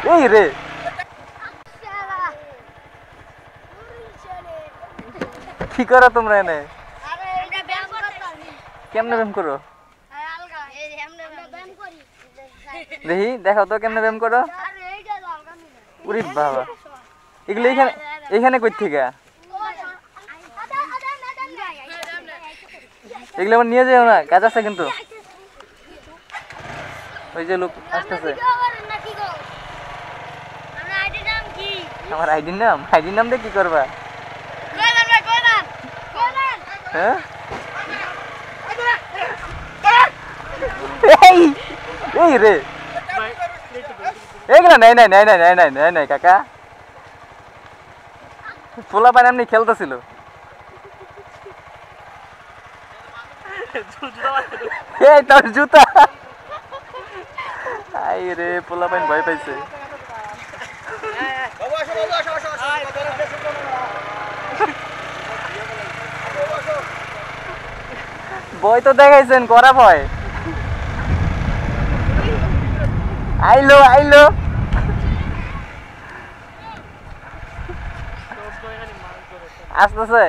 এই রে কি করো তোমরা এনে কেমনে ব্যায়াম করো দেখি দেখো তো কেমনে ব্যায়াম করো উরি বাবা এগুলো এইখানে এইখানে কই থেকে এগুলো আমার নিয়ে যাও না কাজ আছে কিন্তু ওই যে লোক আসতেছে আমার আইডির নাম দিয়ে কি করবা হ্যাঁ এই রে এইগুলা নাই কাকা পোলা পানি এমনি খেলতেছিল এই তোর জুতা আই রে পোলা পানি ভয় পাইছে বই তো দেখাইছেন করা ভয় আইলো আসতেছে